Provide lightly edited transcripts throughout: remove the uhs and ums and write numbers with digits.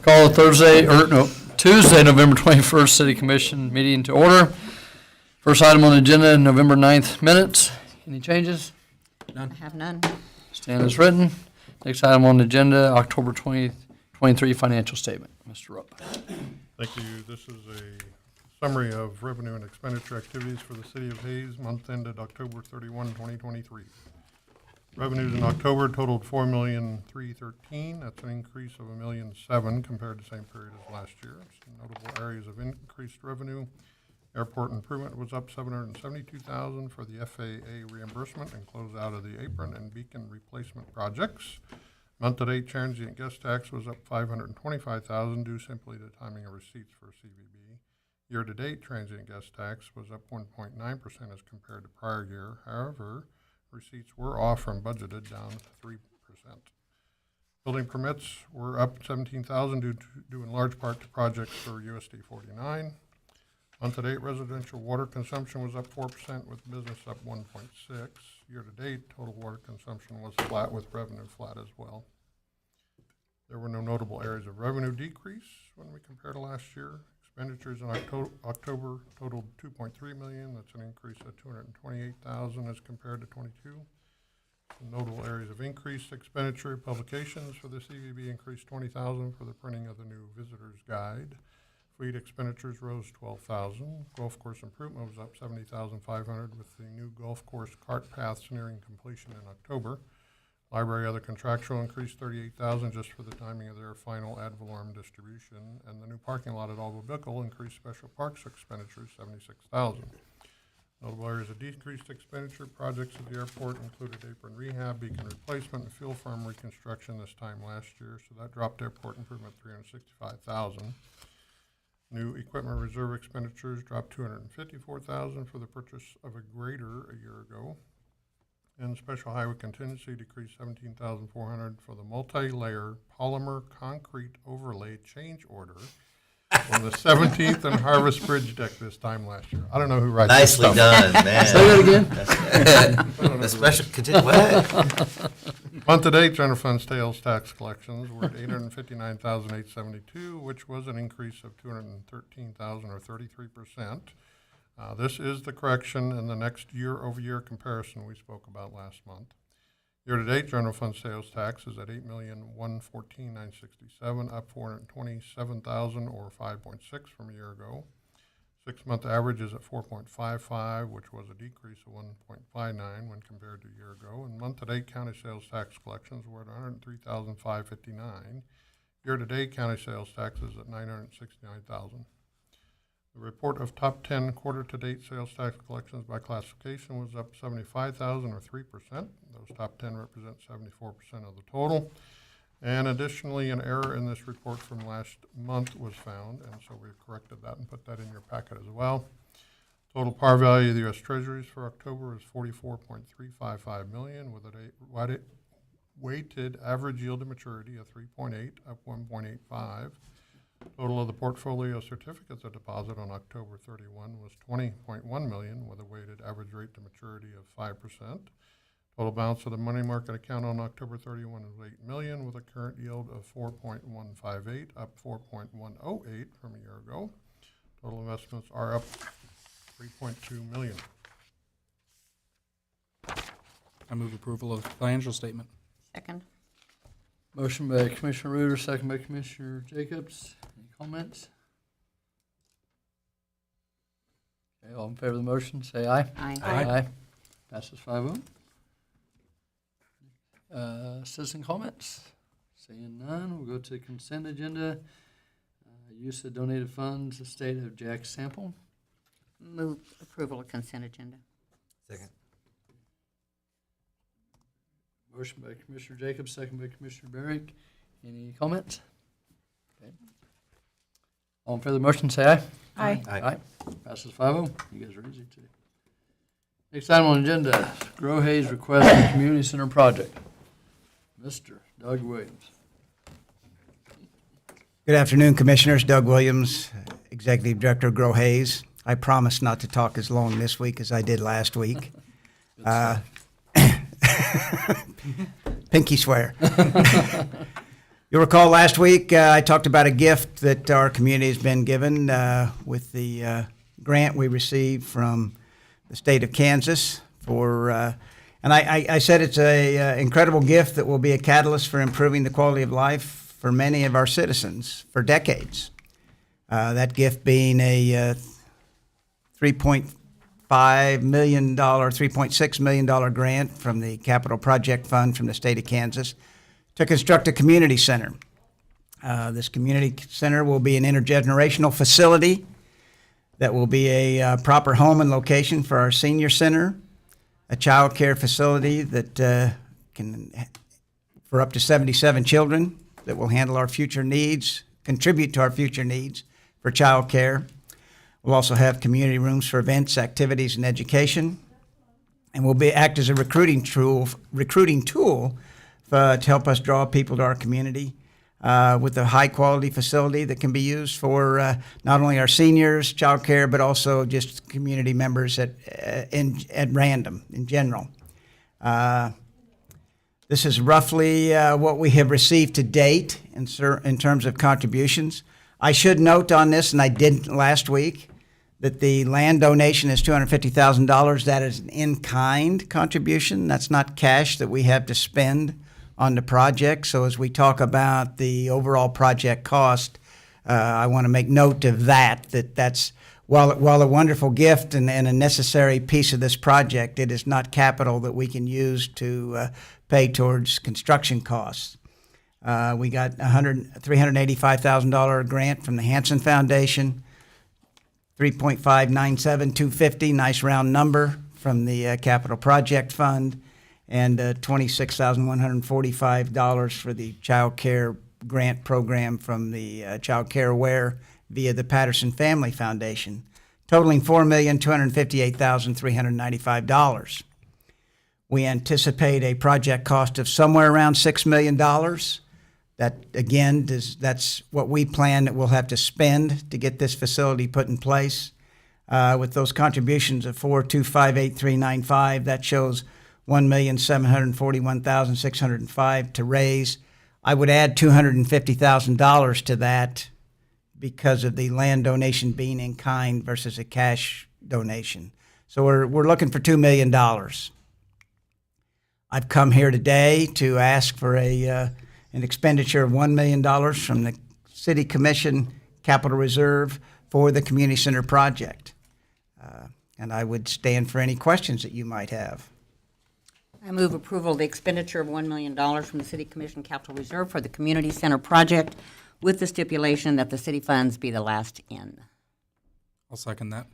Call Tuesday, November 21st, City Commission meeting to order. First item on the agenda, November 9th minutes. Any changes? I have none. Stand as written. Next item on the agenda, October 2023 financial statement. Mr. Rupp. Thank you. This is a summary of revenue and expenditure activities for the City of Hayes, month ended October 31, 2023. Revenues in October totaled $4,313,000. That's an increase of $1,007,000 compared to the same period as last year. Some notable areas of increased revenue. Airport improvement was up $772,000 for the FAA reimbursement and closeout of the apron and beacon replacement projects. Month-to-date transient guest tax was up $525,000 due simply to timing of receipts for CVB. Year-to-date transient guest tax was up 1.9% as compared to prior year. However, receipts were off from budgeted, down 3%. Building permits were up $17,000 due in large part to projects for USD 49. Month-to-date residential water consumption was up 4% with business up 1.6. Year-to-date total water consumption was flat with revenue flat as well. There were no notable areas of revenue decrease when we compare to last year. Expenditures in October totaled $2.3 million. That's an increase of $228,000 as compared to 22. Some notable areas of increased expenditure: publications for the CVB increased $20,000 for the printing of the new visitor's guide. Fleet expenditures rose $12,000. Golf course improvement was up $70,500 with the new golf course cart paths nearing completion in October. Library other contractual increased $38,000 just for the timing of their final ad valorem distribution, and the new parking lot at Alva Bickle increased special parks expenditures $76,000. Notable areas of decreased expenditure projects at the airport included apron rehab, beacon replacement, and fuel farm reconstruction this time last year, so that dropped airport improvement $365,000. New equipment reserve expenditures dropped $254,000 for the purchase of a grader a year ago. And special highway contingency decreased $17,400 for the multi-layer polymer concrete overlay change order on the 17th and Harvest Bridge deck this time last year. I don't know who writes this Nicely stuff. done, man. Say that again. The special what? Month-to-date general fund sales tax collections were at $859,872, which was an increase of $213,000 or 33%. This is the correction in the next year-over-year comparison we spoke about last month. Year-to-date general fund sales tax is at $8,114,967, up $427,000 or 5.6 from a year ago. 6-month average is at 4.55, which was a decrease of 1.59 when compared to a year ago. And month-to-date county sales tax collections were at $103,559. Year-to-date county sales tax is at $969,000. The report of top 10 quarter-to-date sales tax collections by classification was up $75,000 or 3%. Those top 10 represent 74% of the total. And additionally, an error in this report from last month was found, and so we've corrected that and put that in your packet as well. Total par value of the U.S. Treasuries for October is $44.355 million with a weighted average yield to maturity of 3.8, up 1.85. Total of the portfolio certificates of deposit on October 31 was $20.1 million with a weighted average rate to maturity of 5%. Total balance of the money market account on October 31 is $8 million with a current yield of 4.158, up 4.108 from a year ago. Total investments are up $3.2 million. I move approval of the financial statement. Second. Motion by Commissioner Reuter, second by Commissioner Jacobs. Any comments? Okay, all in favor of the motion, say aye. Aye. Aye. Passes 5-0. Citizen comments? Seeing none, we'll go to consent agenda. Use of donated funds, estate of Jack Sample. Move approval of consent agenda. Second. Motion by Commissioner Jacobs, second by Commissioner Barrick. Any comments? Okay. All in favor of the motion, say aye. Aye. Aye. Passes 5-0. You guys are easy too. Next item on the agenda, Grow Hayes request for community center project. Mr. Doug Williams. Good afternoon, Commissioners. Doug Williams, Executive Director of Grow Hayes. I promise not to talk as long this week as I did last week. Pinky swear. You'll recall last week I talked about a gift that our community has been given with the grant we received from the state of Kansas for, and I said it's a incredible gift that will be a catalyst for improving the quality of life for many of our citizens for decades. That gift being a $3.5 million, $3.6 million grant from the Capital Project Fund from the state of Kansas to construct a community center. This community center will be an intergenerational facility that will be a proper home and location for our senior center, a child care facility that can, for up to 77 children, that will handle our future needs, contribute to our future needs for child care. We'll also have community rooms for events, activities, and education, and will act as a recruiting tool to help us draw people to our community with a high-quality facility that can be used for not only our seniors, child care, but also just community members at random in general. This is roughly what we have received to date in terms of contributions. I should note on this, and I didn't last week, that the land donation is $250,000. That is an in-kind contribution. That's not cash that we have to spend on the project. So as we talk about the overall project cost, I want to make note of that's while a wonderful gift and a necessary piece of this project, it is not capital that we can use to pay towards construction costs. We got a $385,000 grant from the Hanson Foundation, $3.597250, nice round number, from the Capital Project Fund, and $26,145 for the child care grant program from the Child Care Aware via the Patterson Family Foundation, totaling $4,258,395. We anticipate a project cost of somewhere around $6 million. That, again, that's what we plan that we'll have to spend to get this facility put in place. With those contributions of $4,258,395, that shows $1,741,605 to raise. I would add $250,000 to that because of the land donation being in kind versus a cash donation. So we're looking for $2 million. I've come here today to ask for an expenditure of $1 million from the City Commission Capital Reserve for the Community Center project. And I would stand for any questions that you might have. I move approval of the expenditure of $1 million from the City Commission Capital Reserve for the Community Center project with the stipulation that the city funds be the last in. I'll second that.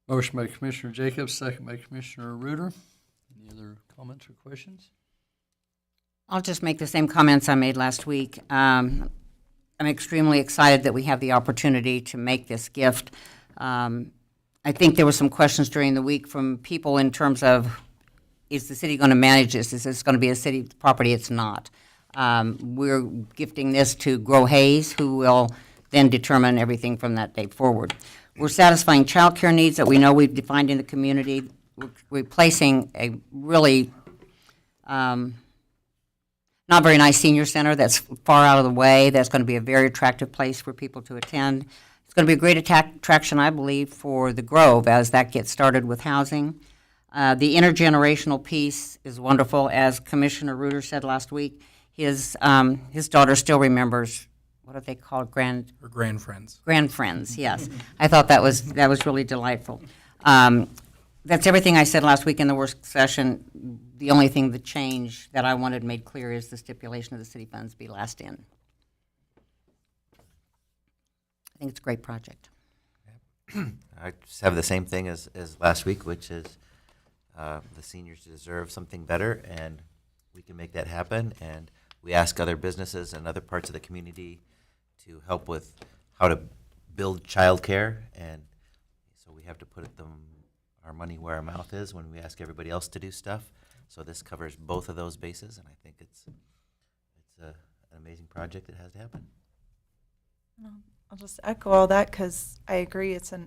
Motion by Commissioner Jacobs, second by Commissioner Reuter. Any other comments or questions? I'll just make the same comments I made last week. I'm extremely excited that we have the opportunity to make this gift. I think there were some questions during the week from people in terms of, is the city going to manage this? Is this going to be a city property? It's not. We're gifting this to Grow Hayes, who will then determine everything from that day forward. We're satisfying child care needs that we know we've defined in the community. We're replacing a really not very nice senior center that's far out of the way. That's going to be a very attractive place for people to attend. It's going to be a great attraction, I believe, for the Grove as that gets started with housing. The intergenerational piece is wonderful. As Commissioner Reuter said last week, his daughter still remembers, what are they called? Grandfriends. Grandfriends, yes. I thought that was really delightful. That's everything I said last week in the work session. The only thing that changed that I wanted made clear is the stipulation of the city funds be last in. I think it's a great project. I just have the same thing as last week, which is the seniors deserve something better, and we can make that happen. And we ask other businesses and other parts of the community to help with how to build childcare, and so we have to put our money where our mouth is when we ask everybody else to do stuff. So this covers both of those bases, and I think it's an amazing project that has to happen. I'll just echo all that because I agree it's a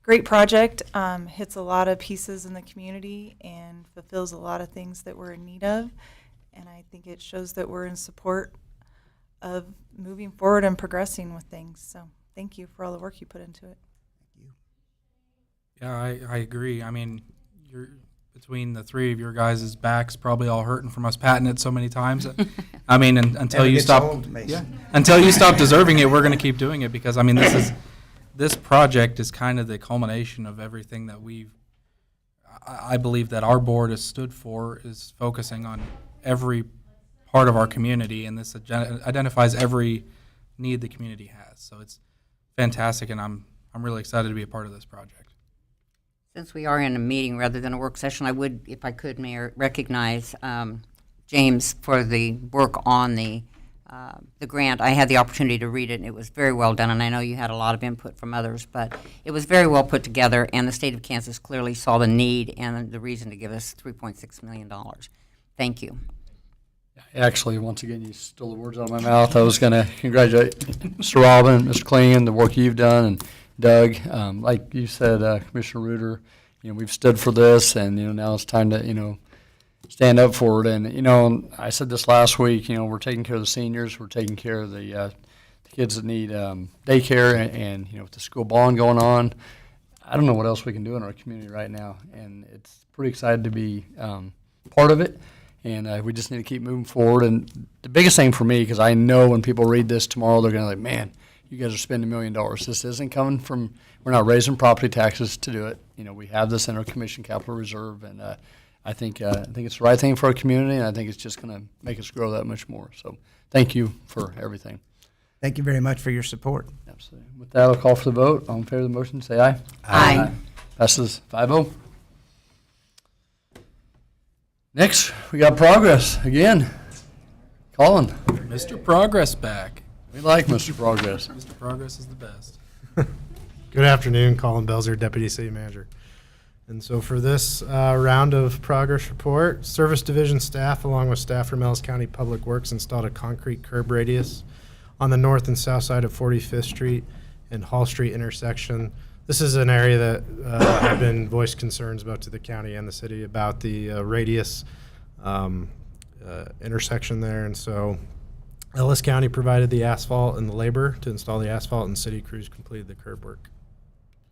great project, hits a lot of pieces in the community and fulfills a lot of things that we're in need of. And I think it shows that we're in support of moving forward and progressing with things. So thank you for all the work you put into it. Yeah, I agree. I mean, you're between the three of your guys' backs probably all hurting from us patting it so many times. I mean, until Never you gets stop, old, Mason. until you stop deserving it, we're going to keep doing it because I mean, this project is kind of the culmination of everything that I believe that our board has stood for, is focusing on every part of our community, and this identifies every need the community has. So it's fantastic, and I'm really excited to be a part of this project. Since we are in a meeting rather than a work session, I would, if I could, Mayor, recognize James for the work on the grant. I had the opportunity to read it, and it was very well done, and I know you had a lot of input from others, but it was very well put together, and the state of Kansas clearly saw the need and the reason to give us $3.6 million. Thank you. Actually, once again, you stole the words out of my mouth. I was going to congratulate Mr. Robin, Mr. Klingon, the work you've done, and Doug. Like you said, Commissioner Reuter, we've stood for this, and now it's time to stand up for it. And I said this last week. We're taking care of the seniors, we're taking care of the kids that need daycare, and with the school bond going on, I don't know what else we can do in our community right now, and it's pretty excited to be part of it. And we just need to keep moving forward. And the biggest thing for me, because I know when people read this tomorrow, they're going to like, man, you guys are spending $1 million. This isn't coming from, we're not raising property taxes to do it. We have this in our commission capital reserve, and I think it's the right thing for our community, and I think it's just going to make us grow that much more. So thank you for everything. Thank you very much for your support. Absolutely. With that, I'll call for the vote. All in favor of the motion, say aye. Aye. Passes 5-0. Next, we got progress again. Colin, Mr. Progress back. we like Mr. Progress. Mr. Progress is the best. Good afternoon, Colin Belzer, Deputy City Manager. And so for this round of progress report, Service Division staff, along with staff from Ellis County Public Works, installed a concrete curb radius on the north and south side of 45th Street and Hall Street intersection. This is an area that have been voiced concerns about to the county and the city about the radius intersection there. And so Ellis County provided the asphalt and the labor to install the asphalt, and city crews completed the curb work.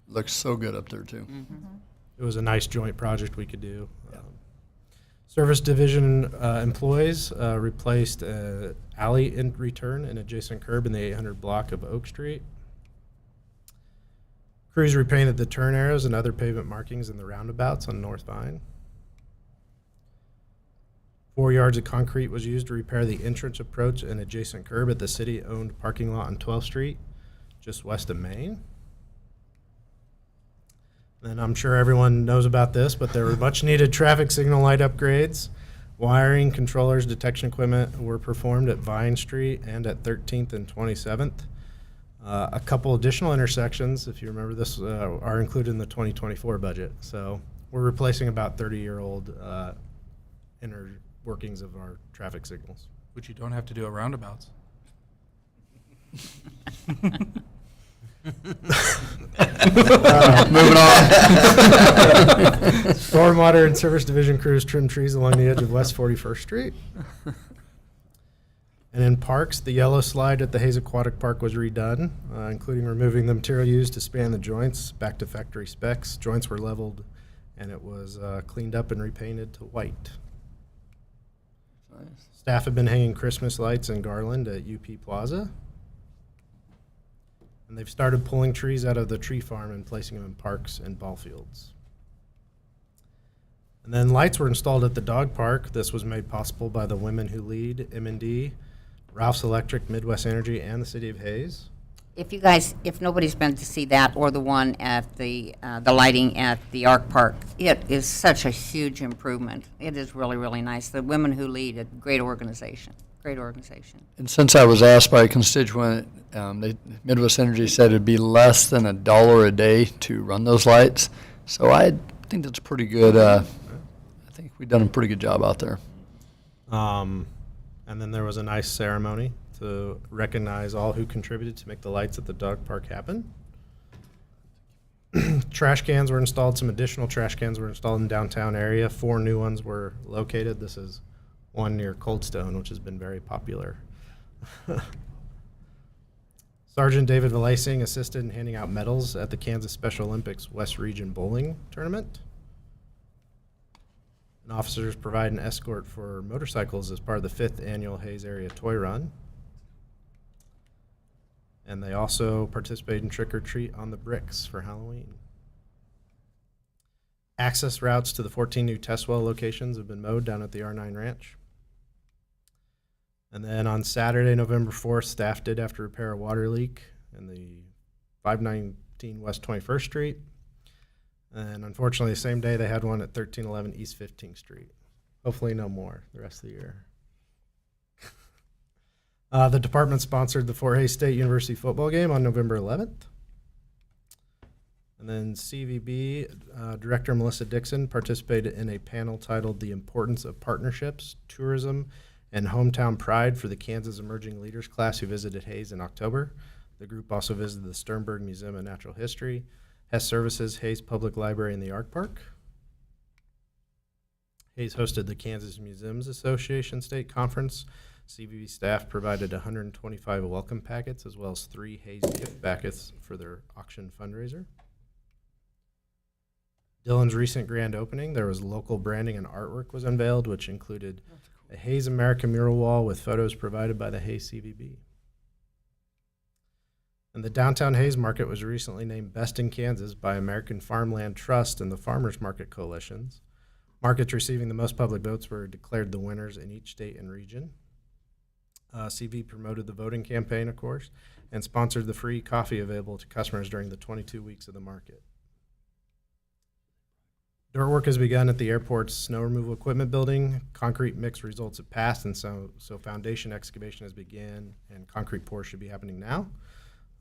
Looks so good up there, too. It was a nice joint project we could do. Service Division employees replaced alley in return and adjacent curb in the 800 block of Oak Street. Crews repainted the turn arrows and other pavement markings in the roundabouts on North Vine. 4 yards of concrete was used to repair the entrance approach and adjacent curb at the city-owned parking lot on 12th Street, just west of Main. And I'm sure everyone knows about this, but there were much-needed traffic signal light upgrades. Wiring, controllers, detection equipment were performed at Vine Street and at 13th and 27th. A couple additional intersections, if you remember this, are included in the 2024 budget. So we're replacing about 30-year-old inner workings of our traffic signals. Which you don't have to do at roundabouts. Moving on. Stormwater and Service Division crews trimmed trees along the edge of West 41st Street. And in parks, the yellow slide at the Hayes Aquatic Park was redone, including removing the material used to span the joints back to factory specs. Joints were leveled, and it was cleaned up and repainted to white. Nice. Staff have been hanging Christmas lights and garland at UP Plaza. And they've started pulling trees out of the tree farm and placing them in parks and ball fields. And then lights were installed at the dog park. This was made possible by the Women Who Lead, M&D, Ralph's Electric, Midwest Energy, and the City of Hayes. If nobody's been to see that or the one at the lighting at the Arc Park, it is such a huge improvement. It is really, really nice. The Women Who Lead, a great organization. Great organization. And since I was asked by a constituent, Midwest Energy said it'd be less than $1 a day to run those lights. So I think that's pretty good. I think we've done a pretty good job out there. And then there was a nice ceremony to recognize all who contributed to make the lights at the dog park happen. Trash cans were installed. Some additional trash cans were installed in downtown area. 4 new ones were located. This is one near Coldstone, which has been very popular. Sergeant David Valaising assisted in handing out medals at the Kansas Special Olympics West Region Bowling Tournament. And officers provide an escort for motorcycles as part of the 5th Annual Hayes Area Toy Run. And they also participate in Trick or Treat on the Bricks for Halloween. Access routes to the 14 new test well locations have been mowed down at the R9 Ranch. And then on Saturday, November 4th, staff did have to repair a water leak in the 519 West 21st Street. And unfortunately, the same day, they had one at 1311 East 15th Street. Hopefully no more the rest of the year. The department sponsored the Fort Hays State University football game on November 11th. And then CVB Director Melissa Dixon participated in a panel titled The Importance of Partnerships, Tourism, and Hometown Pride for the Kansas Emerging Leaders class who visited Hays in October. The group also visited the Sternberg Museum of Natural History, Hess Services, Hays Public Library, and the Art Park. Hays hosted the Kansas Museums Association State Conference. CVB staff provided 125 welcome packets as well as 3 Hays gift packets for their auction fundraiser. Dillon's recent grand opening, there was local branding and artwork was unveiled, which included a Hays America mural wall with photos provided by the Hays CVB. And the downtown Hays Market was recently named Best in Kansas by American Farmland Trust and the Farmers Market Coalitions. Markets receiving the most public votes were declared the winners in each state and region. CV promoted the voting campaign, of course, and sponsored the free coffee available to customers during the 22 weeks of the market. Dirt work has begun at the airport's snow removal equipment building. Concrete mix results have passed, and so foundation excavation has begun, and concrete pour should be happening now.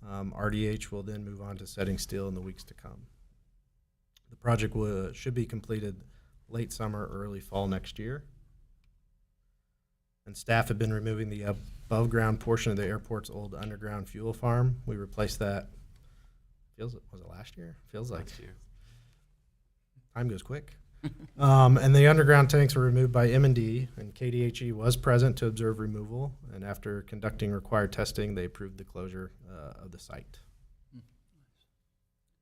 RDH will then move on to setting steel in the weeks to come. The project should be completed late summer, early fall next year. And staff have been removing the above-ground portion of the airport's old underground fuel farm. We replaced that, was it last year? Feels like Last year. Time goes quick. And the underground tanks were removed by M&D, and KDHE was present to observe removal. And after conducting required testing, they approved the closure of the site.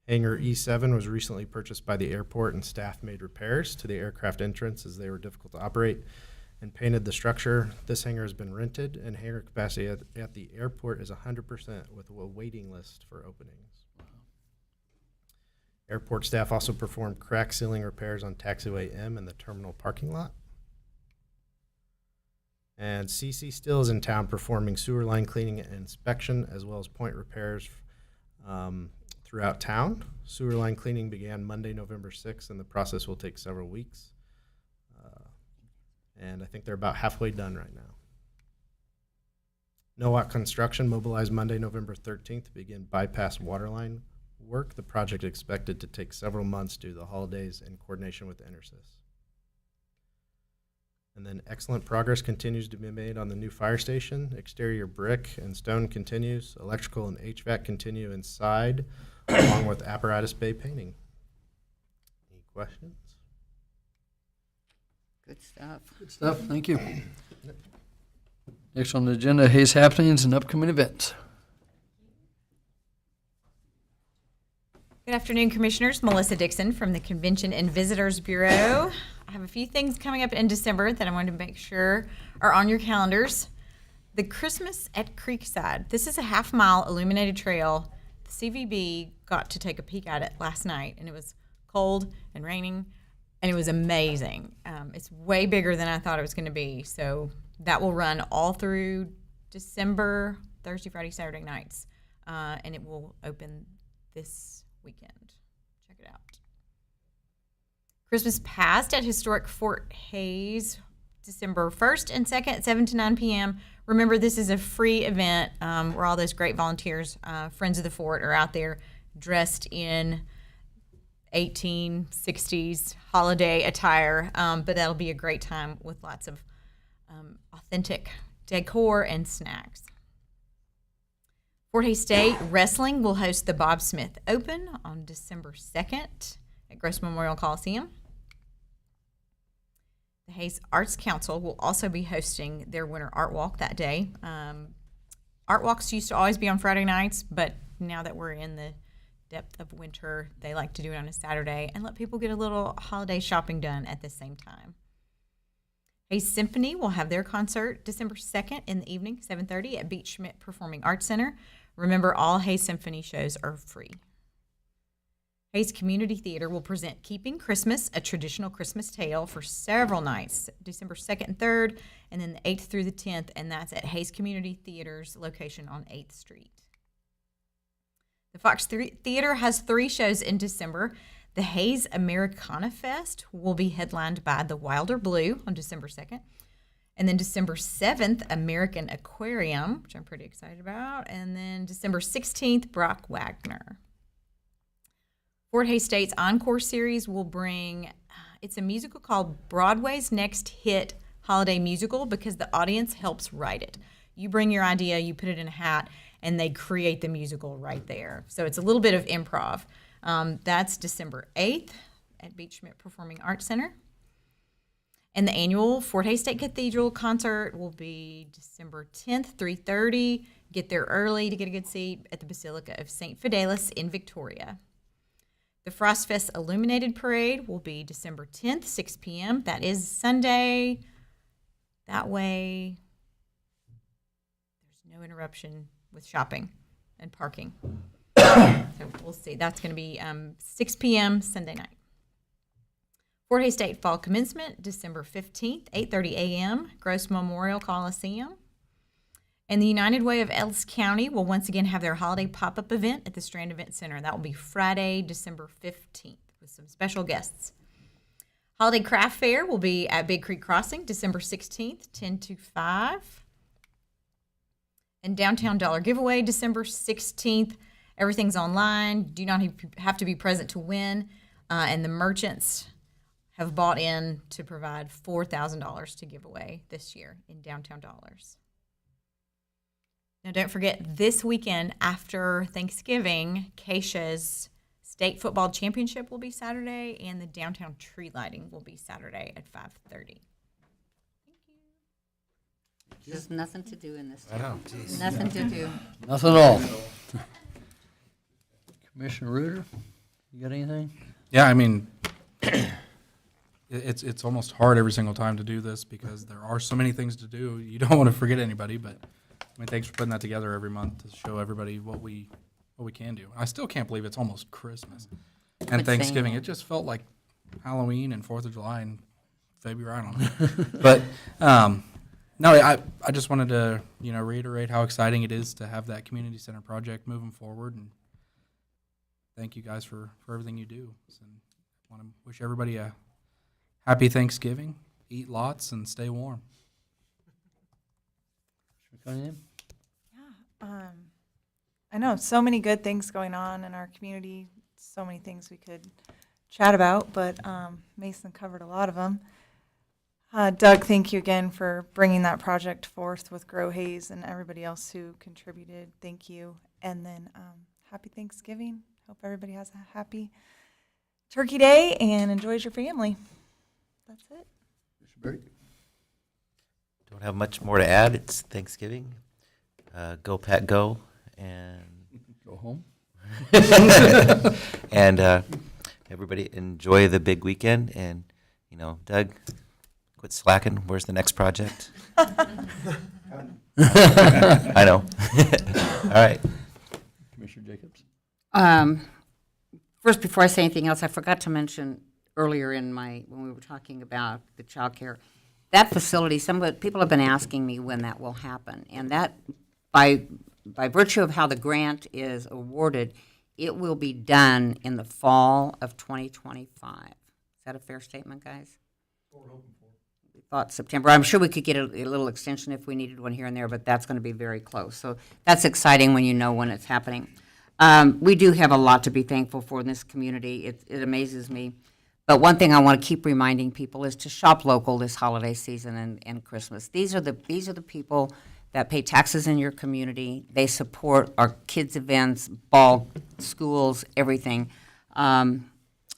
Hangar E7 was recently purchased by the airport, and staff made repairs to the aircraft entrance as they were difficult to operate and painted the structure. This hangar has been rented, and hangar capacity at the airport is 100% with a waiting list for openings. Airport staff also performed crack sealing repairs on Taxiway M in the terminal parking lot. And CC Steel is in town performing sewer line cleaning and inspection as well as point repairs throughout town. Sewer line cleaning began Monday, November 6th, and the process will take several weeks. And I think they're about halfway done right now. NOAC Construction mobilized Monday, November 13th to begin bypass waterline work. The project expected to take several months due to the holidays in coordination with Intersys. And then excellent progress continues to be made on the new fire station. Exterior brick and stone continues. Electrical and HVAC continue inside, along with apparatus bay painting. Any questions? Good stuff. Good stuff, thank you. Next on the agenda, Hays happenings and upcoming events. Good afternoon, Commissioners. Melissa Dixon from the Convention and Visitors Bureau. I have a few things coming up in December that I wanted to make sure are on your calendars. The Christmas at Creekside. This is a half-mile illuminated trail. The CVB got to take a peek at it last night, and it was cold and raining, and it was amazing. It's way bigger than I thought it was going to be, so that will run all through December, Thursday, Friday, Saturday nights, and it will open this weekend. Check it out. Christmas Past at Historic Fort Hays, December 1st and 2nd, 7 to 9 p.m. Remember, this is a free event where all those great volunteers, Friends of the Fort, are out there dressed in 1860s holiday attire, but that'll be a great time with lots of authentic decor and snacks. Fort Hays State Wrestling will host the Bob Smith Open on December 2nd at Gross Memorial Coliseum. The Hayes Arts Council will also be hosting their winter art walk that day. Art walks used to always be on Friday nights, but now that we're in the depth of winter, they like to do it on a Saturday and let people get a little holiday shopping done at the same time. Hayes Symphony will have their concert December 2nd in the evening, 7:30 at Beach Schmidt Performing Arts Center. Remember, all Hayes Symphony shows are free. Hayes Community Theater will present Keeping Christmas, a traditional Christmas tale, for several nights, December 2nd and 3rd, and then the 8th through the 10th, and that's at Hayes Community Theater's location on 8th Street. The Fox Theater has 3 shows in December. The Hayes Americana Fest will be headlined by the Wilder Blue on December 2nd. And then December 7th, American Aquarium, which I'm pretty excited about. And then December 16th, Brock Wagner. Fort Hays State's Encore series will bring, it's a musical called Broadway's Next Hit Holiday Musical, because the audience helps write it. You bring your idea, you put it in a hat, and they create the musical right there. So it's a little bit of improv. That's December 8th at Beach Schmidt Performing Arts Center. And the annual Fort Hays State Cathedral concert will be December 10th, 3:30. Get there early to get a good seat at the Basilica of St. Fidelis in Victoria. The Frost Fest Illuminated Parade will be December 10th, 6 p.m. That is Sunday. That way, there's no interruption with shopping and parking. So we'll see. That's going to be 6 p.m. Sunday night. Fort Hays State Fall Commencement, December 15th, 8:30 a.m., Gross Memorial Coliseum. And the United Way of Ellis County will once again have their holiday pop-up event at the Strand Event Center. That will be Friday, December 15th, with some special guests. Holiday Craft Fair will be at Big Creek Crossing, December 16th, 10 to 5. And Downtown Dollar Giveaway, December 16th. Everything's online. Do not have to be present to win. And the merchants have bought in to provide $4,000 to give away this year in Downtown Dollars. Now, don't forget, this weekend after Thanksgiving, Keisha's state football championship will be Saturday, and the downtown tree lighting will be Saturday at 5:30. There's nothing to do in this. I know, geez. Nothing to do. Nothing at all. Commissioner Reuter, you got anything? Yeah, I mean, it's almost hard every single time to do this because there are so many things to do. You don't want to forget anybody, but I mean, thanks for putting that together every month to show everybody what we can do. I still can't believe it's almost Christmas and Quit saying Thanksgiving. that. It just felt like Halloween and 4th of July in February. I don't know, but no, I just wanted to reiterate how exciting it is to have that community center project moving forward, and thank you guys for everything you do. And I want to wish everybody a happy Thanksgiving. Eat lots and stay warm. I know so many good things going on in our community, so many things we could chat about, but Mason covered a lot of them. Doug, thank you again for bringing that project forth with Grow Hayes and everybody else who contributed. Thank you. And then happy Thanksgiving. Hope everybody has a happy Turkey Day and enjoys your family. That's it. Don't have much more to add. It's Thanksgiving. Go Pat Go, and Go home. and everybody enjoy the big weekend. And Doug, quit slacking. Where's the next project? I know. All right. Commissioner Jacobs. First, before I say anything else, I forgot to mention earlier when we were talking about the child care, that facility, people have been asking me when that will happen, and that by virtue of how the grant is awarded, it will be done in the fall of 2025. Is that a fair statement, guys? We thought September. I'm sure we could get a little extension if we needed one here and there, but that's going to be very close. So that's exciting when you know when it's happening. We do have a lot to be thankful for in this community. It amazes me. But one thing I want to keep reminding people is to shop local this holiday season and Christmas. These are the people that pay taxes in your community. They support our kids' events, ball, schools, everything. And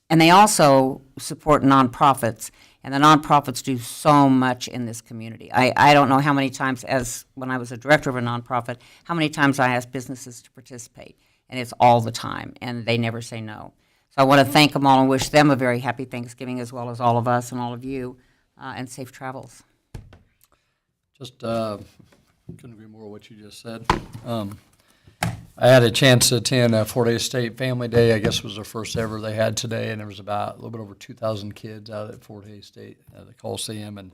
they also support nonprofits. And the nonprofits do so much in this community. I don't know how many times, as when I was a director of a nonprofit, how many times I asked businesses to participate, and it's all the time, and they never say no. So I want to thank them all and wish them a very happy Thanksgiving, as well as all of us and all of you, and safe travels. Just couldn't agree more with what you just said. I had a chance to attend Fort Hays State Family Day. I guess it was their first ever they had today, and there was about a little bit over 2,000 kids out at Fort Hays State at the Coliseum, and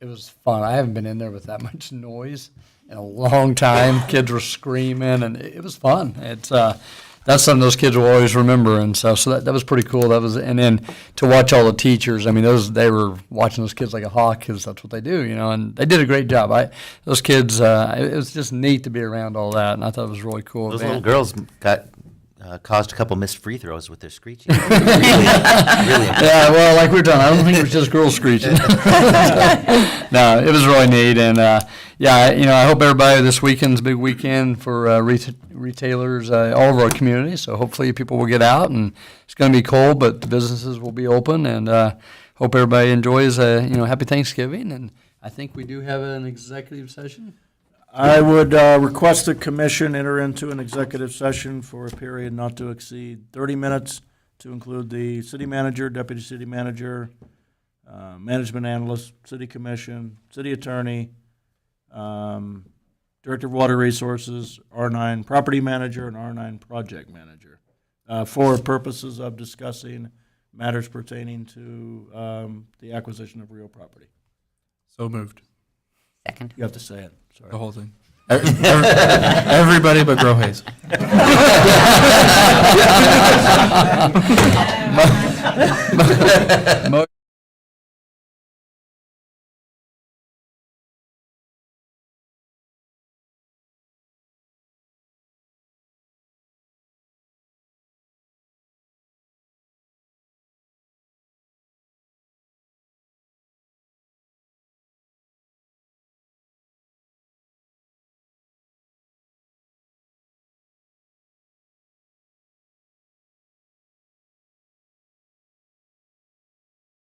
it was fun. I haven't been in there with that much noise in a long time. Kids were screaming, and it was fun. It's that's something those kids will always remember, and so that was pretty cool. That was, and then to watch all the teachers. I mean, they were watching those kids like a hawk because that's what they do, and they did a great job. Those kids, it was just neat to be around all that, and I thought it was really cool. Those event. little girls got caused a couple missed free throws with their screeching. Really impressive. Yeah, well, like we're done. I don't think it was just girls screeching. No, it was really neat, and I hope everybody this weekend's a big weekend for retailers, all of our communities. So hopefully people will get out, and it's going to be cold, but the businesses will be open, and hope everybody enjoys happy Thanksgiving. And I think we do have an executive session. I would request the commission enter into an executive session for a period not to exceed 30 minutes to include the city manager, deputy city manager, management analyst, city commission, city attorney, director of water resources, R9 property manager, and R9 project manager, for purposes of discussing matters pertaining to the acquisition of real property. So moved. Second. You have to say it. Sorry. The whole thing. Everybody but Grow Hayes. Mo-